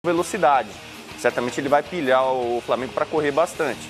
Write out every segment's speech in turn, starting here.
velocidade. Certamente ele vai pilhar o Flamengo para correr bastante.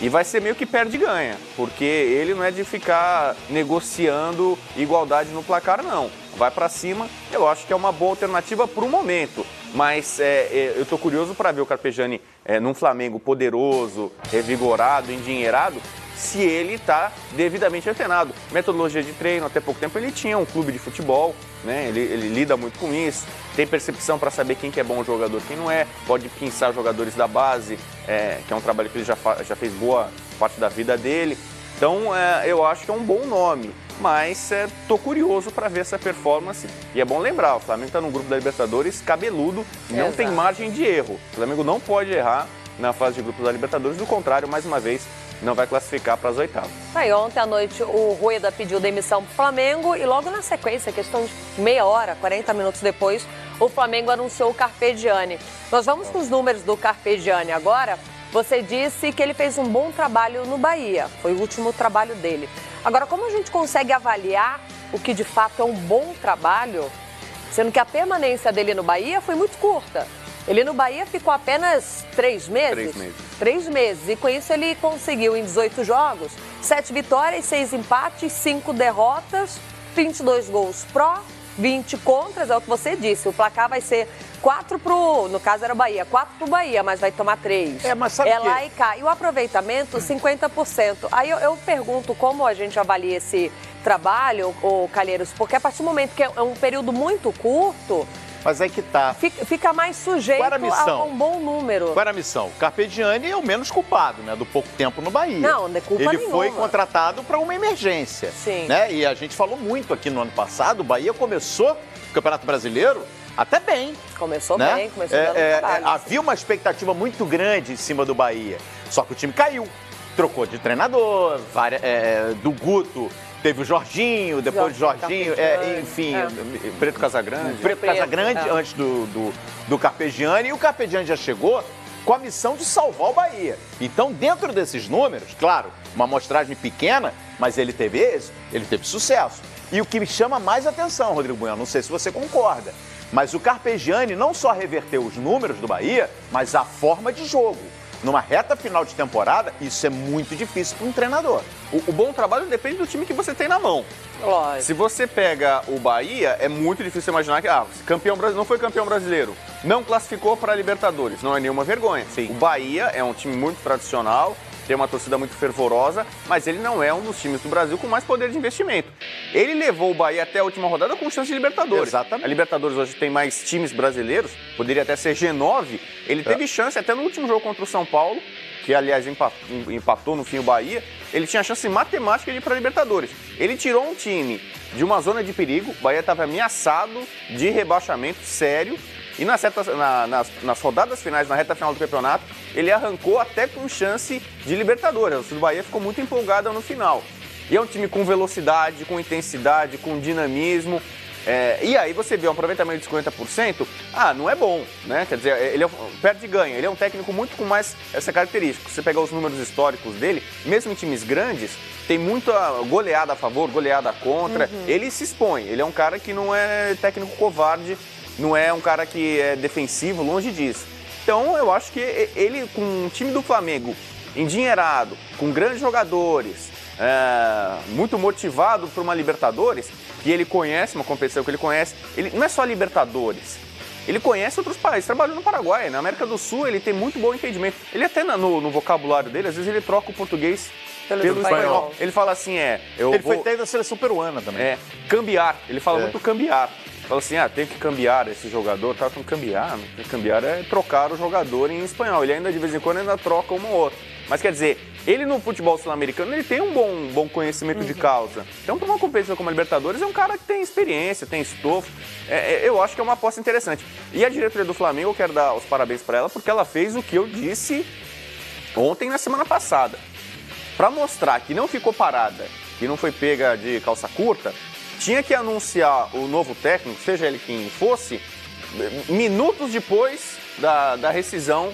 E vai ser meio que perde e ganha, porque ele não é de ficar negociando igualdade no placar, não. Vai para cima, eu acho que é uma boa alternativa para o momento. Mas eu estou curioso para ver o Carpegiani num Flamengo poderoso, revigorado, endinheirado, se ele está devidamente antenado. Metodologia de treino, até pouco tempo ele tinha um clube de futebol, né? Ele lida muito com isso, tem percepção para saber quem que é bom jogador, quem não é, pode pinçar jogadores da base, que é um trabalho que ele já fez boa parte da vida dele. Então eu acho que é um bom nome, mas estou curioso para ver essa performance. E é bom lembrar, o Flamengo está num grupo da Libertadores cabeludo, não tem margem de erro. O Flamengo não pode errar na fase de grupos da Libertadores, do contrário, mais uma vez, não vai classificar para as oitavas. Aí, ontem à noite o Rueda pediu demissão para o Flamengo e logo na sequência, questão de meia hora, 40 minutos depois, o Flamengo anunciou o Carpegiani. Nós vamos com os números do Carpegiani agora. Você disse que ele fez um bom trabalho no Bahia, foi o último trabalho dele. Agora, como a gente consegue avaliar o que de fato é um bom trabalho, sendo que a permanência dele no Bahia foi muito curta? Ele no Bahia ficou apenas 3 meses? 3 meses. 3 meses. E com isso ele conseguiu em 18 jogos, 7 vitórias, 6 empates, 5 derrotas, 22 gols pró, 20 contras, é o que você disse. O placar vai ser 4 pro, no caso era o Bahia, 4 pro Bahia, mas vai tomar 3. Mas sabe que... lá e cá. E o aproveitamento, 50%. Aí eu pergunto como a gente avalia esse trabalho, ô Calheiros, porque a partir do momento que é um período muito curto... Mas aí que tá. Fica mais sujeito a um bom número. Qual era a missão? O Carpegiani é o menos culpado, né? Do pouco tempo no Bahia. Não é culpa Ele nenhuma. foi contratado para uma emergência. Sim. Né? E a gente falou muito aqui no ano passado, o Bahia começou o Campeonato Brasileiro até bem. Começou né? bem, começou dando trabalho. Havia uma expectativa muito grande em cima do Bahia. Só que o time caiu. Trocou de treinador, do Guto. Teve o Jorginho, depois o Jorginho, enfim... Preto Casagrande. Preto Casagrande, antes do Carpegiani. E o Carpegiani já chegou com a missão de salvar o Bahia. Então, dentro desses números, claro, uma amostragem pequena, mas ele teve êxito, ele teve sucesso. E o que me chama mais atenção, Rodrigo Bueno, não sei se você concorda, mas o Carpegiani não só reverteu os números do Bahia, mas a forma de jogo. Numa reta final de temporada, isso é muito difícil para um treinador. O bom trabalho depende do time que você tem na mão. Lógico. Se você pega o Bahia, é muito difícil imaginar que não foi campeão brasileiro, não classificou para a Libertadores. Não é nenhuma vergonha. Sim. O Bahia é um time muito tradicional, tem uma torcida muito fervorosa, mas ele não é um dos times do Brasil com mais poder de investimento. Ele levou o Bahia até a última rodada com chance de Libertadores. Exatamente. A Libertadores hoje tem mais times brasileiros, poderia até ser G9. Ele teve chance até no último jogo contra o São Paulo, que aliás empatou no fim o Bahia. Ele tinha chance matemática de ir para a Libertadores. Ele tirou um time de uma zona de perigo, o Bahia estava ameaçado de rebaixamento sério. E nas rodadas finais, na reta final do campeonato, ele arrancou até com chance de Libertadores. O Bahia ficou muito empolgado no final. E é um time com velocidade, com intensidade, com dinamismo. E aí você vê um aproveitamento de 50%, não é bom, né? Quer dizer, ele perde e ganha. Ele é um técnico muito com mais essa característica. Você pegar os números históricos dele, mesmo em times grandes, tem muita goleada a favor, goleada contra. Ele se expõe. Ele é um cara que não é técnico covarde, não é um cara que é defensivo, longe disso. Então, eu acho que ele, com um time do Flamengo endinheirado, com grandes jogadores, muito motivado para uma Libertadores, que ele conhece, uma competição que ele conhece, ele não é só Libertadores, ele conhece outros países, trabalhou no Paraguai, na América do Sul ele tem muito bom entendimento. Ele até no vocabulário dele, às vezes ele troca o português pelo espanhol. Ele fala assim, ele foi até da seleção peruana também. Cambiar, ele fala muito cambiar. Fala assim, tem que cambiar esse jogador, tá? Então, cambiar é trocar o jogador em espanhol. Ele ainda, de vez em quando, ainda troca um ou outro. Mas, quer dizer, ele no futebol sul-americano, ele tem um bom conhecimento de causa. Então, para uma competição como a Libertadores, é um cara que tem experiência, tem estofo. Eu acho que é uma aposta interessante. E a diretoria do Flamengo, eu quero dar os parabéns para ela, porque ela fez o que eu disse ontem, na semana passada. Para mostrar que não ficou parada, que não foi pega de calça curta, tinha que anunciar o novo técnico, seja ele quem fosse, minutos depois da rescisão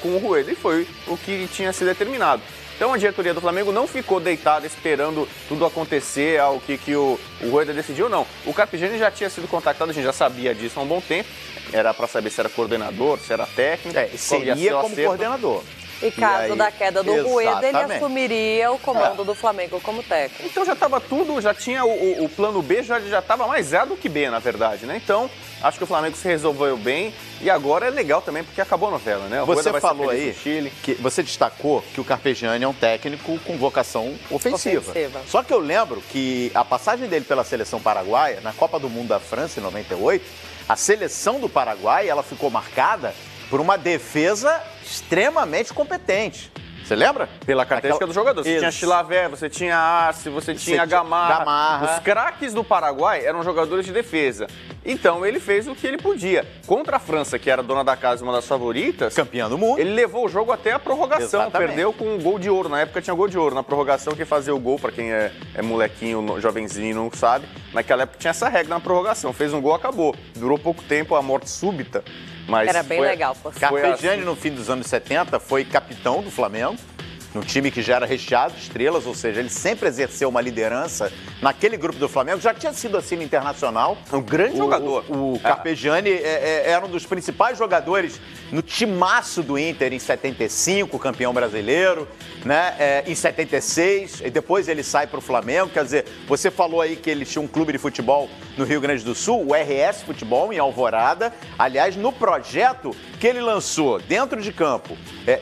com o Rueda. E foi o que tinha sido determinado. Então a diretoria do Flamengo não ficou deitada esperando tudo acontecer, ao que o Rueda decidiu, não. O Carpegiani já tinha sido contactado, a gente já sabia disso há um bom tempo. Era para saber se era coordenador, se era técnico. Seria como coordenador. E caso da queda do Rueda, ele assumiria o comando do Flamengo como técnico. Então já estava tudo, já tinha o plano B, já estava mais A do que B, na verdade, né? Então, acho que o Flamengo se resolveu bem e agora é legal também, porque acabou a novela, né? Você falou aí, que você destacou que o Carpegiani é um técnico com vocação ofensiva. Só que eu lembro que a passagem dele pela seleção paraguaia, na Copa do Mundo da França, em 98, a seleção do Paraguai, ela ficou marcada por uma defesa extremamente competente. Você lembra? Pela característica do jogador. Você tinha Chilaver, você tinha Arce, você tinha Gamarra. Os craques do Paraguai eram jogadores de defesa. Então ele fez o que ele podia. Contra a França, que era dona da casa, uma das favoritas, campeã do mundo, ele levou o jogo até a prorrogação. Exatamente. Perdeu com um gol de ouro. Na época tinha gol de ouro. Na prorrogação, quem fazia o gol, para quem é molequinho, jovenzinho, não sabe, naquela época tinha essa regra na prorrogação. Fez um gol, acabou. Durou pouco tempo, a morte súbita. Mas era bem legal. Carpegiani, no fim dos anos 70, foi capitão do Flamengo, num time que já era recheado de estrelas, ou seja, ele sempre exerceu uma liderança naquele grupo do Flamengo, já tinha sido assim no Internacional. Um grande jogador. O Carpegiani era um dos principais jogadores no timaço do Inter em 75, campeão brasileiro, né? Em 76, e depois ele sai para o Flamengo. Quer dizer, você falou aí que ele tinha um clube de futebol no Rio Grande do Sul, o RS Futebol, em Alvorada. Aliás, no projeto que ele lançou dentro de campo,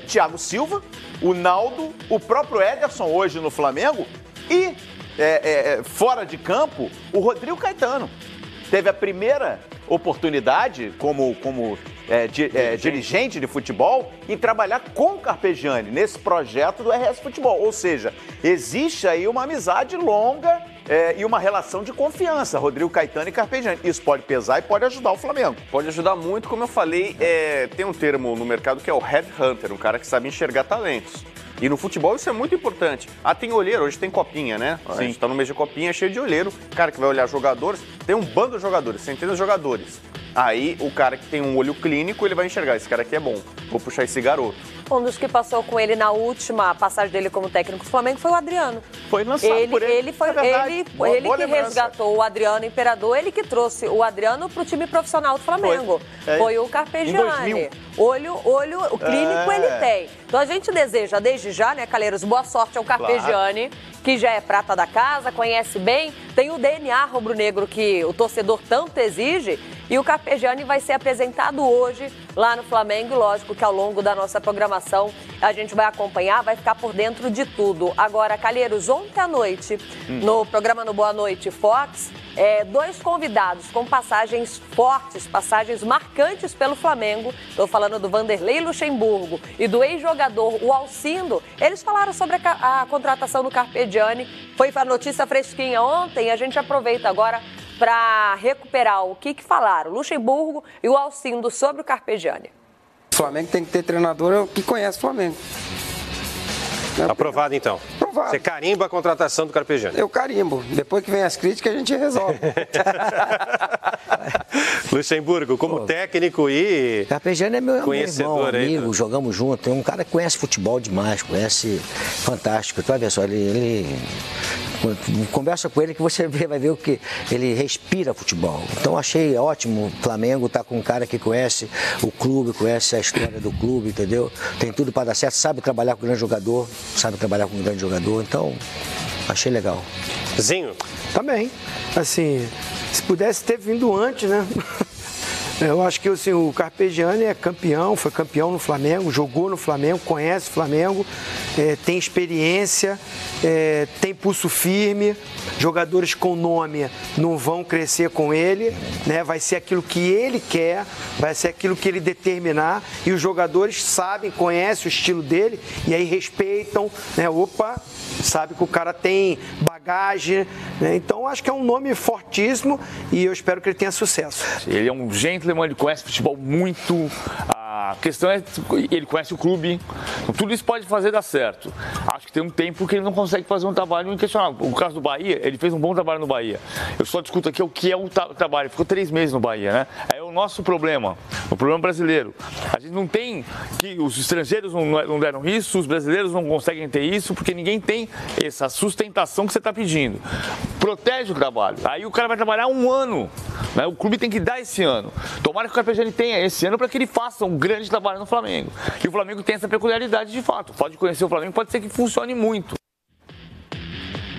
Thiago Silva, o Naldo, o próprio Ederson, hoje no Flamengo, e fora de campo, o Rodrigo Caetano. Teve a primeira oportunidade como dirigente de futebol em trabalhar com o Carpegiani nesse projeto do RS Futebol. Ou seja, existe aí uma amizade longa e uma relação de confiança, Rodrigo Caetano e Carpegiani. Isso pode pesar e pode ajudar o Flamengo. Pode ajudar muito, como eu falei, tem um termo no mercado que é o headhunter, um cara que sabe enxergar talentos. E no futebol isso é muito importante. Tem olheiro, hoje tem copinha, né? Sim. A gente tá no mês de copinha, cheio de olheiro. Cara que vai olhar jogadores, tem um bando de jogadores, centenas de jogadores. Aí o cara que tem um olho clínico, ele vai enxergar, esse cara aqui é bom, vou puxar esse garoto. Um dos que passou com ele na última passagem dele como técnico do Flamengo foi o Adriano. Foi lançado por ele. Ele que resgatou o Adriano Imperador, ele que trouxe o Adriano pro time profissional do Flamengo. Foi o Carpegiani. O clínico ele tem. Então a gente deseja desde já, né, Calheiros, boa sorte ao Carpegiani, que já é prata da casa, conhece bem, tem o DNA rubro-negro que o torcedor tanto exige. E o Carpegiani vai ser apresentado hoje lá no Flamengo. E lógico que ao longo da nossa programação a gente vai acompanhar, vai ficar por dentro de tudo. Agora, Calheiros, ontem à noite, no programa no Boa Noite Fox, dois convidados com passagens fortes, passagens marcantes pelo Flamengo. Estou falando do Vanderlei Luxemburgo e do ex-jogador, o Alcindo. Eles falaram sobre a contratação do Carpegiani. Foi a notícia fresquinha ontem e a gente aproveita agora para recuperar o que falaram o Luxemburgo e o Alcindo sobre o Carpegiani. O Flamengo tem que ter treinador que conhece o Flamengo. Aprovado, então. Aprovado. Você carimba a contratação do Carpegiani? Eu carimbo. Depois que vem as críticas, a gente resolve. Luxemburgo, como técnico e Carpegiani é meu conhecedor, irmão, amigo, jogamos junto. É um cara que conhece futebol demais, conhece fantástico. Tu vai ver só, ele conversa com ele que você vai ver o que ele respira futebol. Então achei ótimo o Flamengo tá com um cara que conhece o clube, conhece a história do clube, entendeu? Tem tudo para dar certo, sabe trabalhar com um grande jogador, então achei legal. Zinho? Também, assim, se pudesse ter vindo antes, né? Eu acho que assim, o Carpegiani é campeão, foi campeão no Flamengo, jogou no Flamengo, conhece o Flamengo, tem experiência, tem pulso firme, jogadores com nome não vão crescer com ele, né? Vai ser aquilo que ele quer, vai ser aquilo que ele determinar e os jogadores sabem, conhecem o estilo dele e aí respeitam, né? Sabe que o cara tem bagagem, né? Então acho que é um nome fortíssimo e eu espero que ele tenha sucesso. Ele é um gentleman, ele conhece futebol muito. A questão é ele conhece o clube, então tudo isso pode fazer dar certo. Acho que tem um tempo que ele não consegue fazer um trabalho inquestionável. O caso do Bahia, ele fez um bom trabalho no Bahia. Eu só discuto aqui o que é o trabalho. Ele ficou 3 meses no Bahia, né? Aí eu o nosso problema, o problema brasileiro. A gente não tem, que os estrangeiros não deram isso, os brasileiros não conseguem ter isso, porque ninguém tem essa sustentação que você está pedindo. Protege o trabalho. Aí o cara vai trabalhar um ano, né? O clube tem que dar esse ano. Tomara que o Carpegiani tenha esse ano para que ele faça um grande trabalho no Flamengo. E o Flamengo tem essa peculiaridade de fato. Pode conhecer o Flamengo, pode ser que funcione muito.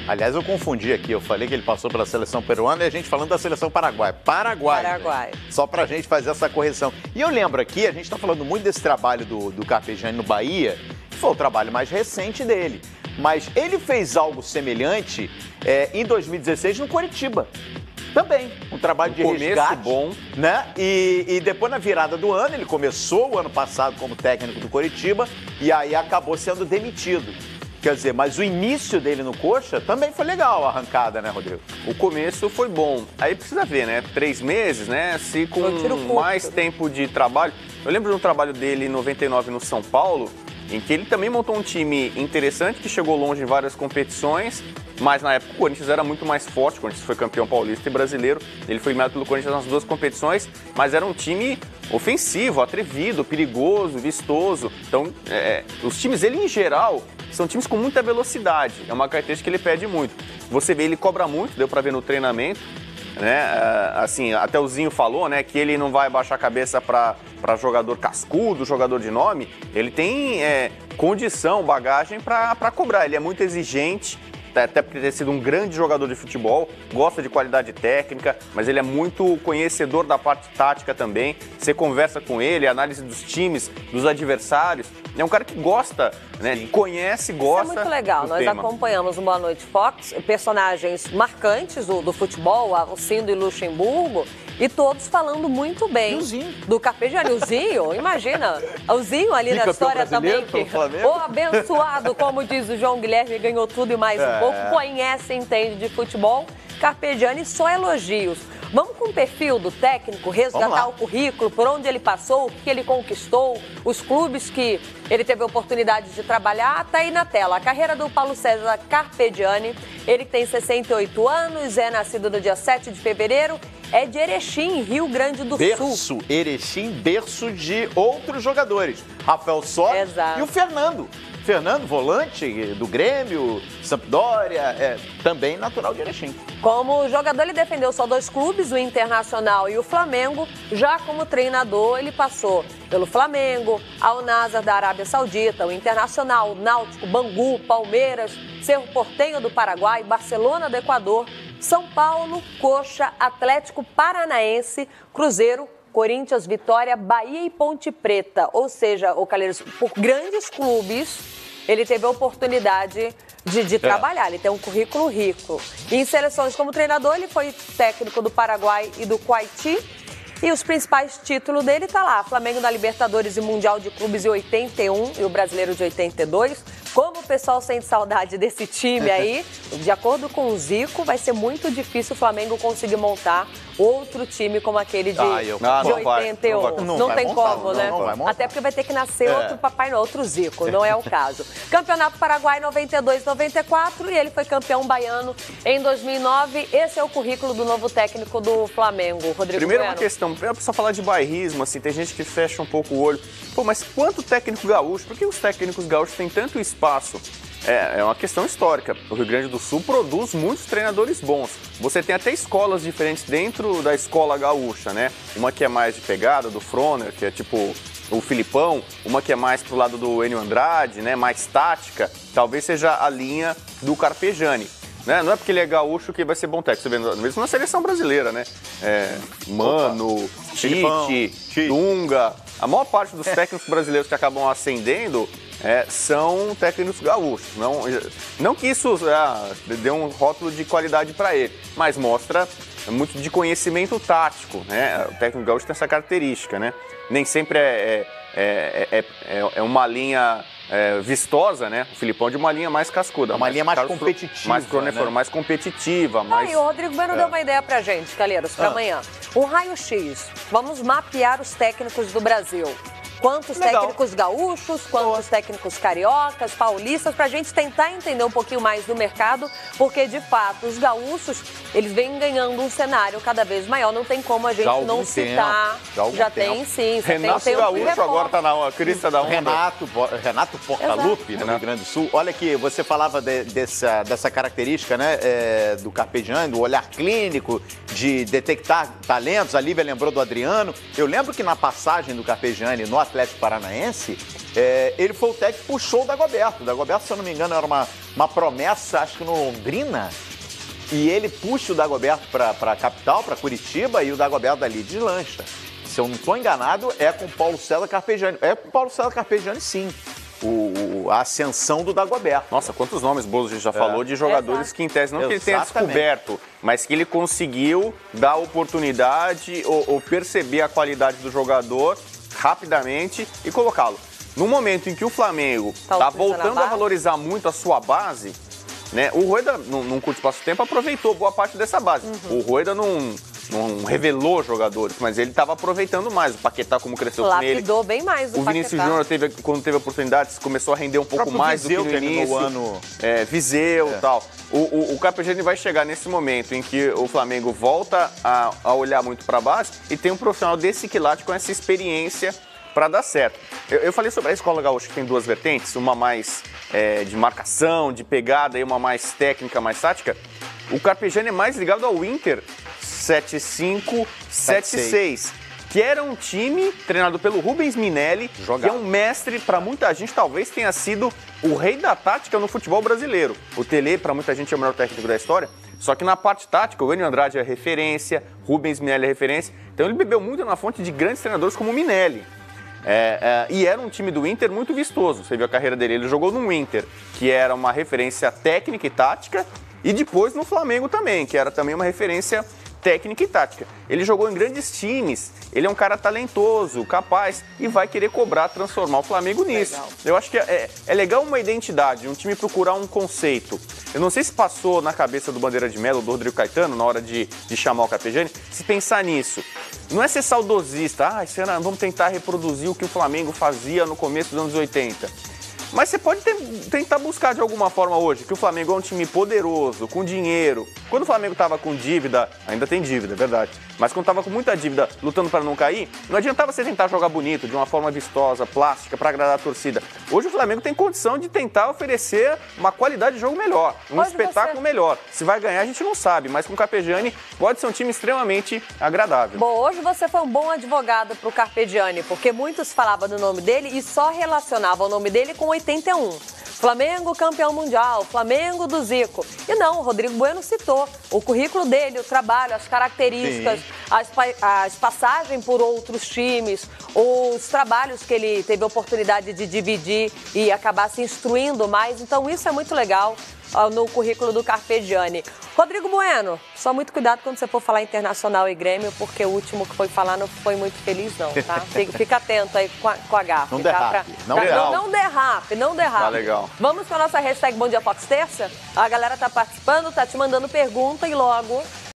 Aliás, eu confundi aqui, eu falei que ele passou pela seleção peruana e a gente falando da seleção paraguaia. Paraguai. Só pra gente fazer essa correção. E eu lembro aqui, a gente tá falando muito desse trabalho do Carpegiani no Bahia, que foi o trabalho mais recente dele. Mas ele fez algo semelhante em 2016 no Coritiba. Também, um trabalho de resgate bom, né? E depois na virada do ano, ele começou o ano passado como técnico do Coritiba e aí acabou sendo demitido. Quer dizer, mas o início dele no Coxa também foi legal, a arrancada, né, Rodrigo? O começo foi bom. Aí precisa ver, né? 3 meses, né? Se com mais tempo de trabalho... Eu lembro de um trabalho dele em 99 no São Paulo, em que ele também montou um time interessante, que chegou longe em várias competições, mas na época o Corinthians era muito mais forte, o Corinthians foi campeão paulista e brasileiro, ele foi eliminado pelo Corinthians nas 2 competições, mas era um time ofensivo, atrevido, perigoso, vistoso. Então, os times dele, em geral, são times com muita velocidade, é uma característica que ele pede muito. Você vê, ele cobra muito, deu pra ver no treinamento, né? Assim, até o Zinho falou, né, que ele não vai baixar a cabeça para jogador cascudo, jogador de nome. Ele tem condição, bagagem para cobrar. Ele é muito exigente, até por ter sido um grande jogador de futebol, gosta de qualidade técnica, mas ele é muito conhecedor da parte tática também. Você conversa com ele, análise dos times, dos adversários. É um cara que gosta, né? Conhece, gosta. Isso é muito legal. Nós acompanhamos no Boa Noite Fox personagens marcantes do futebol, Alcindo e Luxemburgo, e todos falando muito bem do Carpegiani. O Zinho, imagina, o Zinho ali na história também, que o abençoado, como diz o João Guilherme, ganhou tudo e mais um pouco, conhece e entende de futebol. Carpegiani, só elogios. Vamos com o perfil do técnico, resgatar o currículo, por onde ele passou, o que ele conquistou, os clubes que ele teve a oportunidade de trabalhar. Tá aí na tela. A carreira do Paulo César Carpegiani, ele tem 68 anos, é nascido no dia 7 de fevereiro, é de Erechim, Rio Grande do Sul. Erechim, berço de outros jogadores. Rafael Sobis e o Fernando. Fernando, volante do Grêmio, Sampdoria, também natural de Erechim. Como jogador, ele defendeu só 2 clubes, o Internacional e o Flamengo. Já como treinador, ele passou pelo Flamengo, Al Nassr da Arábia Saudita, o Internacional, Náutico, Bangu, Palmeiras, Cerro Porteño do Paraguai, Barcelona do Equador, São Paulo, Coxa, Atlético Paranaense, Cruzeiro, Corinthians, Vitória, Bahia e Ponte Preta. Ou seja, o Calheiros, por grandes clubes, ele teve a oportunidade de trabalhar. Ele tem um currículo rico. E em seleções como treinador, ele foi técnico do Paraguai e do Kuwaiti. E os principais títulos dele tá lá. Flamengo na Libertadores e Mundial de Clubes em 81 e o Brasileiro de 82. Como o pessoal sente saudade desse time aí, de acordo com o Zico, vai ser muito difícil o Flamengo conseguir montar outro time como aquele de 81. Não tem como, né? Até porque vai ter que nascer outro Papai Noel, outro Zico, não é o caso. Campeonato Paraguai 92-94 e ele foi campeão baiano em 2009. Esse é o currículo do novo técnico do Flamengo, Rodrigo Primeiro Bueno. uma questão, é só falar de bairrismo, assim, tem gente que fecha um pouco o olho. Pô, mas quanto técnico gaúcho? Por que os técnicos gaúchos têm tanto espaço? É uma questão histórica. O Rio Grande do Sul produz muitos treinadores bons. Você tem até escolas diferentes dentro da escola gaúcha, né? Uma que é mais de pegada, do Froner, que é tipo o Filipão. Uma que é mais pro lado do Enio Andrade, né? Mais tática. Talvez seja a linha do Carpegiani. Né? Não é porque ele é gaúcho que vai ser bom técnico. Você vê mesmo na seleção brasileira, né? Mano, Tite, Dunga. A maior parte dos técnicos brasileiros que acabam ascendendo são técnicos gaúchos. Não que isso dê um rótulo de qualidade para ele, mas mostra muito de conhecimento tático, né? O técnico gaúcho tem essa característica, né? Nem sempre é uma linha vistosa, né? O Filipão de uma linha mais cascuda. Uma linha mais competitiva. Mais competitiva. E o Rodrigo Bueno deu uma ideia pra gente, Calheiros, pra amanhã. Um raio-x. Vamos mapear os técnicos do Brasil. quantos técnicos gaúchos, quantos técnicos cariocas, paulistas, pra gente tentar entender um pouquinho mais do mercado, porque de fato os gaúchos, eles vêm ganhando um cenário cada vez maior, não tem como a gente não citar. Já tem sim. Renato Gaúcho agora tá na crista da onda. Renato Portaluppi, no Rio Grande do Sul. Olha aqui, você falava dessa característica, né, do Carpegiani, do olhar clínico, de detectar talentos. A Lívia lembrou do Adriano. Eu lembro que na passagem do Carpegiani no Atlético Paranaense, ele foi o técnico que puxou o Dagoberto. O Dagoberto, se eu não me engano, era uma promessa, acho que no Londrina. E ele puxa o Dagoberto para a capital, para Curitiba, e o Dagoberto dali de lancha. Se eu não estou enganado, é com o Paulo César Carpegiani. É com o Paulo César Carpegiani, sim. A ascensão do Dagoberto. Nossa, quantos nomes bons a gente já falou de jogadores que, em tese, não que ele tenha descoberto, mas que ele conseguiu dar oportunidade ou perceber a qualidade do jogador rapidamente e colocá-lo. No momento em que o Flamengo está voltando a valorizar muito a sua base, né, o Rueda, num curto espaço de tempo, aproveitou boa parte dessa base. O Rueda não revelou jogadores, mas ele estava aproveitando mais. O Paquetá, como cresceu com ele. Lapidou bem mais o Paquetá. O Vinícius Júnior, quando teve oportunidades, começou a render um pouco mais do que no início. Viseu e tal. O Carpegiani vai chegar nesse momento em que o Flamengo volta a olhar muito para a base e tem um profissional desse quilate com essa experiência para dar certo. Eu falei sobre a Escola Gaúcha, que tem duas vertentes, uma mais de marcação, de pegada, e uma mais técnica, mais tática. O Carpegiani é mais ligado ao Inter 75-76, que era um time treinado pelo Rubens Minelli, que é um mestre, para muita gente, talvez tenha sido o rei da tática no futebol brasileiro. O Tele, para muita gente, é o melhor técnico da história, só que na parte tática, o Enio Andrade é referência, Rubens Minelli é referência, então ele bebeu muito na fonte de grandes treinadores como o Minelli. E era um time do Inter muito vistoso. Você viu a carreira dele, ele jogou no Inter, que era uma referência técnica e tática, e depois no Flamengo também, que era também uma referência técnica e tática. Ele jogou em grandes times, ele é um cara talentoso, capaz, e vai querer cobrar, transformar o Flamengo nisso. Legal. Eu acho que é legal uma identidade, um time procurar um conceito. Eu não sei se passou na cabeça do Bandeira de Melo, do Rodrigo Caetano, na hora de chamar o Carpegiani, se pensar nisso. Não é ser saudosista, vamos tentar reproduzir o que o Flamengo fazia no começo dos anos 80. Mas você pode tentar buscar de alguma forma hoje que o Flamengo é um time poderoso, com dinheiro. Quando o Flamengo estava com dívida, ainda tem dívida, é verdade, mas quando estava com muita dívida, lutando para não cair, não adiantava você tentar jogar bonito, de uma forma vistosa, plástica, para agradar a torcida. Hoje o Flamengo tem condição de tentar oferecer uma qualidade de jogo melhor, um espetáculo melhor. Se vai ganhar, a gente não sabe, mas com o Carpegiani pode ser um time extremamente agradável. Bom, hoje você foi um bom advogado para o Carpegiani, porque muitos falavam do nome dele e só relacionavam o nome dele com 81. Flamengo campeão mundial, Flamengo do Zico. E não, o Rodrigo Bueno citou o currículo dele, o trabalho, as características, as passagens por outros times, os trabalhos que ele teve a oportunidade de dividir e acabar se instruindo mais. Então isso é muito legal no currículo do Carpegiani. Rodrigo Bueno, só muito cuidado quando você for falar Internacional e Grêmio, porque o último que foi falar não foi muito feliz não, tá? Fica atento aí com a gafa. Não derrape. Não derrape. Tá legal. Vamos com a nossa hashtag Bom Dia Fox Terça? A galera tá participando, tá te mandando pergunta e logo